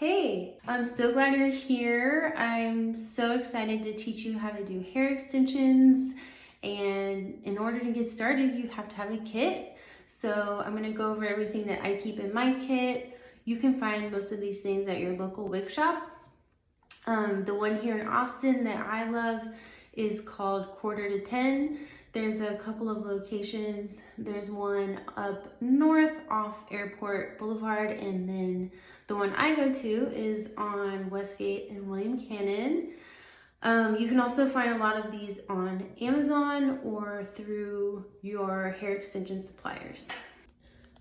Hey, I'm so glad you're here. I'm so excited to teach you how to do hair extensions. And in order to get started, you have to have a kit. So I'm gonna go over everything that I keep in my kit. You can find most of these things at your local wig shop. The one here in Austin that I love is called Quarter to 10. There's a couple of locations. There's one up north off Airport Boulevard, and then the one I go to is on Westgate and William Cannon. You can also find a lot of these on Amazon or through your hair extension suppliers.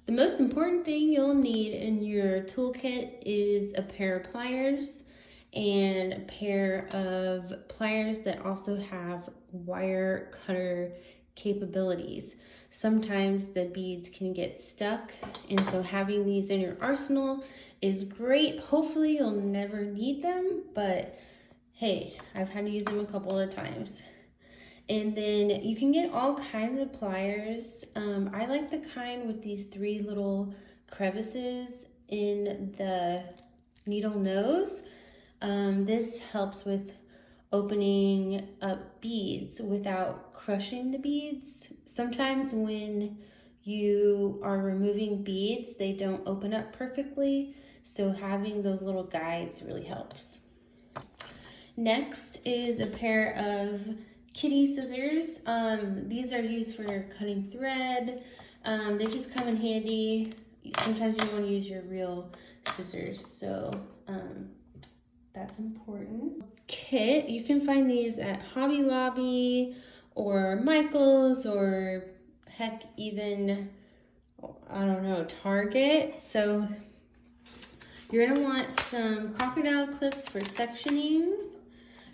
The most important thing you'll need in your toolkit is a pair of pliers and a pair of pliers that also have wire cutter capabilities. Sometimes the beads can get stuck, and so having these in your arsenal is great. Hopefully you'll never need them, but hey, I've had to use them a couple of times. And then you can get all kinds of pliers. I like the kind with these 3 little crevices in the needle nose. This helps with opening up beads without crushing the beads. Sometimes when you are removing beads, they don't open up perfectly. So having those little guides really helps. Next is a pair of kitty scissors. These are used for cutting thread. They just come in handy. Sometimes you want to use your real scissors, so that's important. Kit, you can find these at Hobby Lobby or Michael's or heck, even, I don't know, Target. So you're gonna want some crocodile clips for sectioning.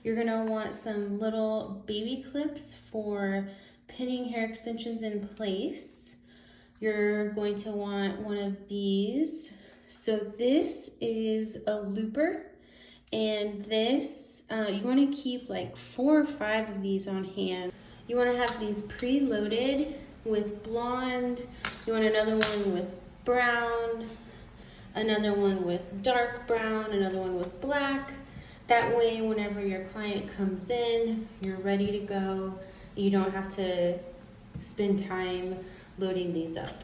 You're gonna want some little baby clips for pinning hair extensions in place. You're going to want one of these. So this is a looper, and this, you wanna keep like 4 or 5 of these on hand. You wanna have these preloaded with blonde. You want another one with brown, another one with dark brown, another one with black. That way, whenever your client comes in, you're ready to go. You don't have to spend time loading these up.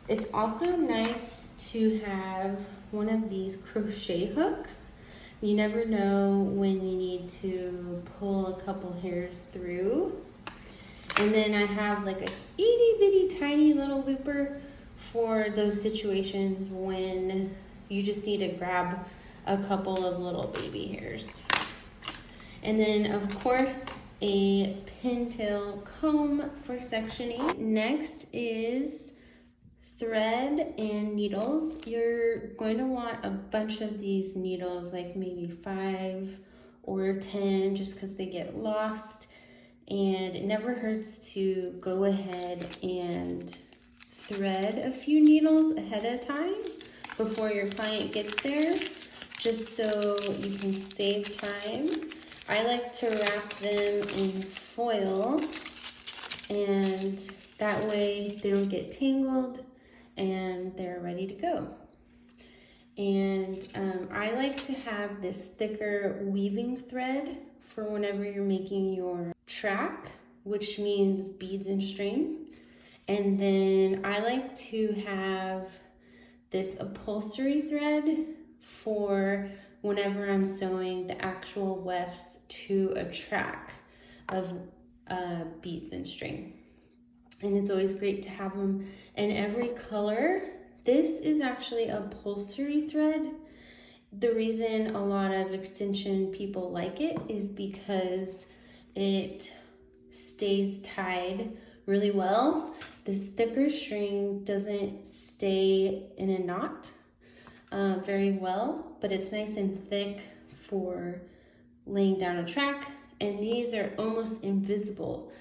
It's also nice to have one of these crochet hooks. You never know when you need to pull a couple hairs through. And then I have like a itty bitty tiny little looper for those situations when you just need to grab a couple of little baby hairs. And then of course, a pintail comb for sectioning. Next is thread and needles. You're going to want a bunch of these needles, like maybe 5 or 10, just because they get lost. And it never hurts to go ahead and thread a few needles ahead of time before your client gets there, just so you can save time. I like to wrap them in foil, and that way they don't get tangled and they're ready to go. And I like to have this thicker weaving thread for whenever you're making your track, which means beads and string. And then I like to have this upholstery thread for whenever I'm sewing the actual wefts to a track of beads and string. And it's always great to have them in every color. This is actually upholstery thread. The reason a lot of extension people like it is because it stays tied really well. This thicker string doesn't stay in a knot very well, but it's nice and thick for laying down a track. And these are almost invisible.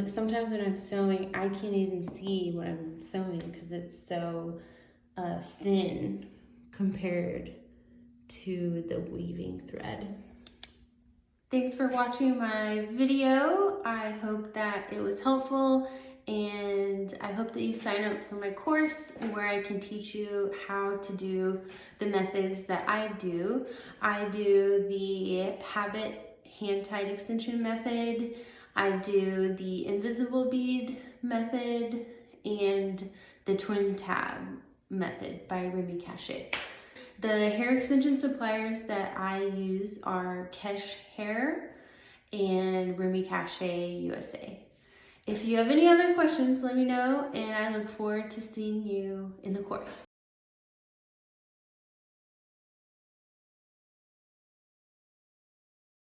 Sometimes when I'm sewing, I can't even see what I'm sewing because it's so thin compared to the weaving thread. Thanks for watching my video. I hope that it was helpful, and I hope that you sign up for my course where I can teach you how to do the methods that I do. I do the habit hand-tied extension method, I do the invisible bead method, and the twin tab method by Remy Cachet. The hair extension suppliers that I use are Kesh Hair and Remy Cachet USA. If you have any other questions, let me know, and I look forward to seeing you in the course.